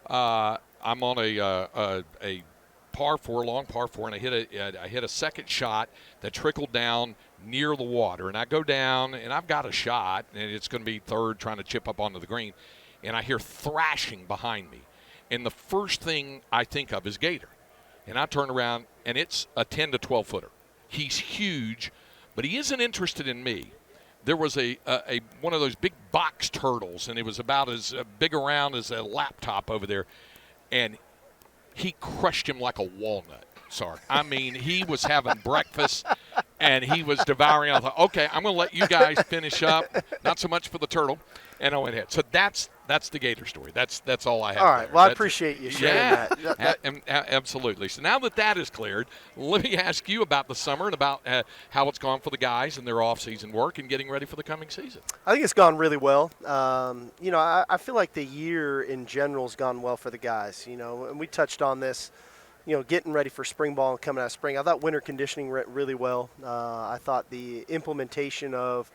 I'm on a par four, long par four, and I hit a second shot that trickled down near the water, and I go down, and I've got a shot, and it's going to be third, trying to chip up onto the green, and I hear thrashing behind me, and the first thing I think of is Gator, and I turn around, and it's a 10 to 12 footer. He's huge, but he isn't interested in me. There was a one of those big box turtles, and it was about as big around as a laptop over there, and he crushed him like a walnut, Sark. I mean, he was having breakfast, and he was devouring. I thought, okay, I'm going to let you guys finish up. Not so much for the turtle. And I went ahead. So that's the Gator story. That's all I have. All right. There. Well, I That's appreciate you sharing that. Absolutely. So now that is cleared, let me ask you about the summer and about how it's gone for the guys and their off-season work and getting ready for the coming season. I think it's gone really well. I feel like the year in general has gone well for the guys. And we touched on this, getting ready for spring ball and coming out of spring. I thought winter conditioning went really well. I thought the implementation of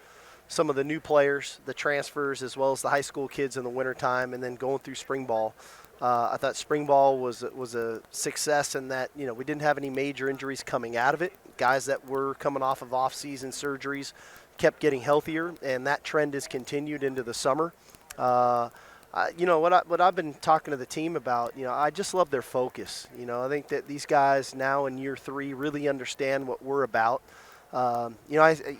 some of the new players, the transfers, as well as the high school kids in the wintertime, and then going through spring ball. I thought spring ball was a success in that, we didn't have any major injuries coming out of it. Guys that were coming off of off-season surgeries kept getting healthier, and that trend has continued into the summer. What I've been talking to the team about, I just love their focus. I think that these guys now in year 3 really understand what we're about. I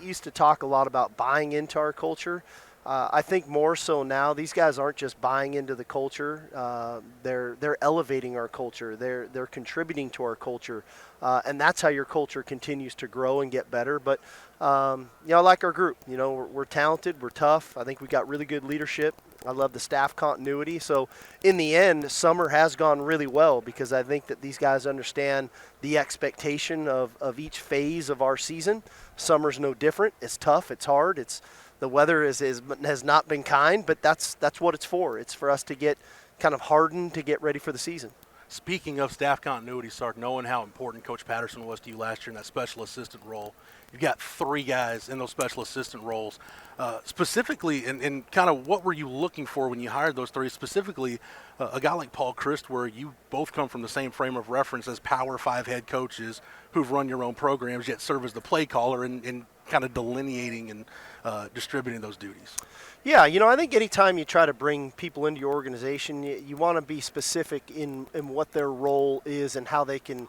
used to talk a lot about buying into our culture. I think more so now, these guys aren't just buying into the culture. They're elevating our culture. They're contributing to our culture, and that's how your culture continues to grow and get better. But I like our group. We're talented. We're tough. I think we got really good leadership. I love the staff continuity. So in the end, summer has gone really well because I think that these guys understand the expectation of each phase of our season. Summer's no different. It's tough. It's hard. The weather has not been kind, but that's what it's for. It's for us to get kind of hardened to get ready for the season. Speaking of staff continuity, Sark, knowing how important Coach Patterson was to you last year in that special assistant role, you've got 3 guys in those special assistant roles. Specifically, and kind of what were you looking for when you hired those 3? Specifically, a guy like Paul Christ, where you both come from the same frame of reference as Power 5 head coaches who've run your own programs, yet serve as the play caller and kind of delineating and distributing those duties. Yeah, I think anytime you try to bring people into your organization, you want to be specific in what their role is and how they can,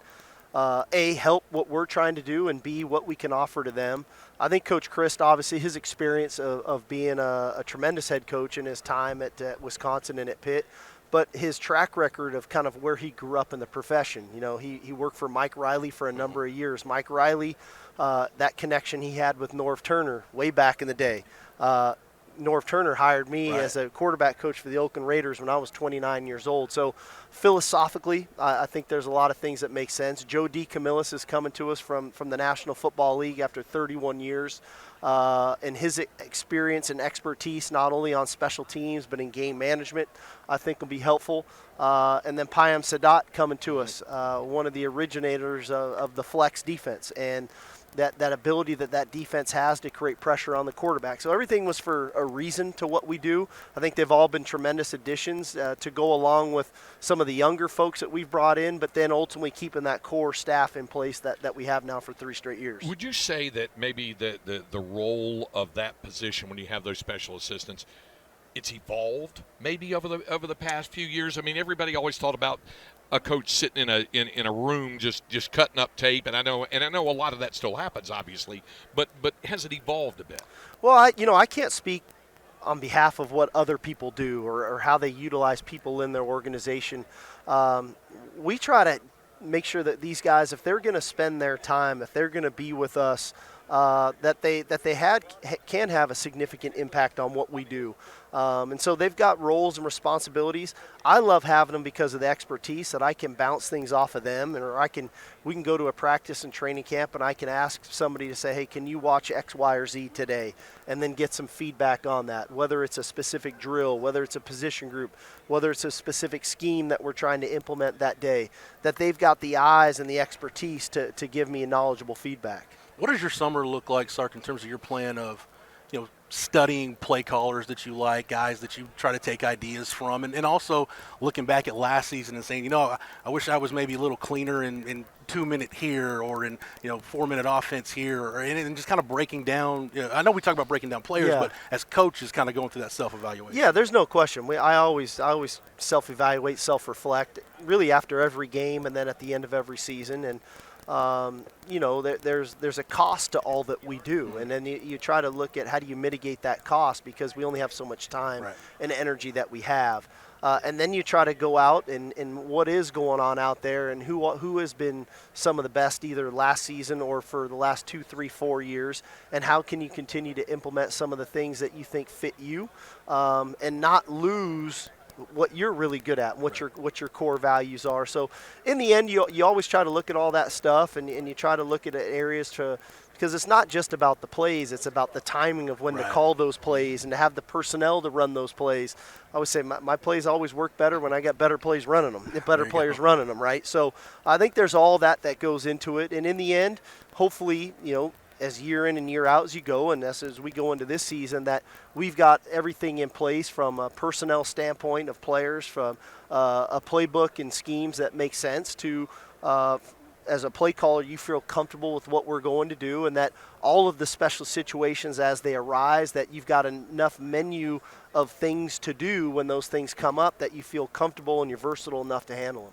A, help what we're trying to do, and B, what we can offer to them. I think Coach Christ, obviously, his experience of being a tremendous head coach in his time at Wisconsin and at Pitt, but his track record of kind of where he grew up in the profession. He worked for Mike Riley for a number of years. Mike Riley, that connection he had with Norv Turner way back in the day. Norv Turner hired me as a quarterback coach for the Oakland Raiders when I was 29 years old. So philosophically, I think there's a lot of things that make sense. Joe DeCamillis is coming to us from the National Football League after 31 years. And his experience and expertise, not only on special teams but in game management, I think will be helpful. And then Payam Sadat coming to us, one of the originators of the flex defense. And that ability that defense has to create pressure on the quarterback. So everything was for a reason to what we do. I think they've all been tremendous additions to go along with some of the younger folks that we've brought in, but then ultimately keeping that core staff in place that we have now for 3 straight years. Would you say that maybe the role of that position when you have those special assistants, it's evolved maybe over the past few years? I mean, everybody always thought about a coach sitting in a room just cutting up tape, and I know a lot of that still happens, obviously, but has it evolved a bit? Well, I can't speak on behalf of what other people do or how they utilize people in their organization. We try to make sure that these guys, if they're going to spend their time, if they're going to be with us, that they can have a significant impact on what we do. And so they've got roles and responsibilities. I love having them because of the expertise that I can bounce things off of them, or we can go to a practice and training camp and I can ask somebody to say, hey, can you watch X, Y, or Z today? And then get some feedback on that, whether it's a specific drill, whether it's a position group, whether it's a specific scheme that we're trying to implement that day, that they've got the eyes and the expertise to give me knowledgeable feedback. What does your summer look like, Sark, in terms of your plan of, studying play callers that you like, guys that you try to take ideas from, and also looking back at last season and saying, I wish I was maybe a little cleaner in 2-minute here, or in 4-minute offense here, and just kind of breaking down. I know we talk about breaking down players, Yeah. but as coaches, kind of going through that self-evaluation. Yeah, there's no question. I always self-evaluate, self-reflect, really after every game, and then at the end of every season. And there's a cost to all that we do, and then you try to look at how do you mitigate that cost, because we only have so much time Right. and energy that we have. And then you try to go out and what is going on out there, and who has been some of the best either last season or for the last 2, 3, 4 years, and how can you continue to implement some of the things that you think fit you, and not lose what you're really good at, and what your core values are. So in the end, you always try to look at all that stuff, and you try to look at areas because it's not just about the plays, it's about the timing of when to call those plays and to have the personnel to run those plays. I always say my plays always work better when I got better plays running them, better players running them, right? So I think there's all that goes into it. And in the end, hopefully, as year in and year out as you go, and as we go into this season, that we've got everything in place from a personnel standpoint of players, from a playbook and schemes that make sense to as a play caller, you feel comfortable with what we're going to do, and that all of the special situations as they arise, that you've got enough menu of things to do when those things come up that you feel comfortable and you're versatile enough to handle them.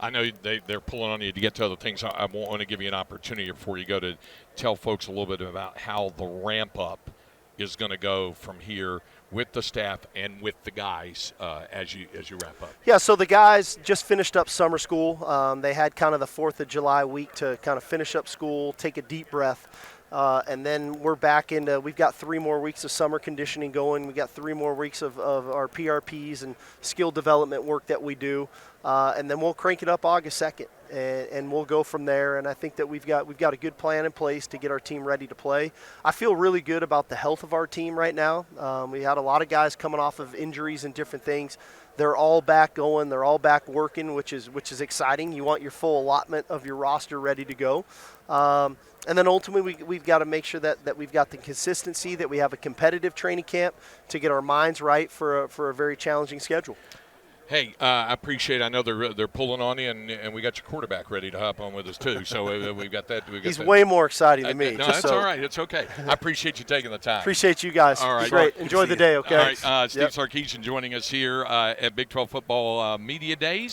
I know they're pulling on you to get to other things. I want to give you an opportunity before you go to tell folks a little bit about how the ramp up is going to go from here with the staff and with the guys as you wrap up. Yeah, so the guys just finished up summer school. They had kind of the 4th of July week to kind of finish up school, take a deep breath. And then we're back into, we've got 3 more weeks of summer conditioning going. We got 3 more weeks of our PRPs and skill development work that we do. And then we'll crank it up August 2nd, and we'll go from there. And I think that we've got a good plan in place to get our team ready to play. I feel really good about the health of our team right now. We had a lot of guys coming off of injuries and different things. They're all back going. They're all back working, which is exciting. You want your full allotment of your roster ready to go. And then ultimately we've got to make sure that we've got the consistency, that we have a competitive training camp to get our minds right for a very challenging schedule. Hey, I appreciate it. I know they're pulling on you, and we got your quarterback ready to hop on with us too. So we've got that. He's way more exciting than me. No, that's all right. It's okay. I appreciate you taking the time. Appreciate you guys. All right. Great. Enjoy the day, okay? All right. Steve Sarkisian joining us here at Big 12 Football Media Days.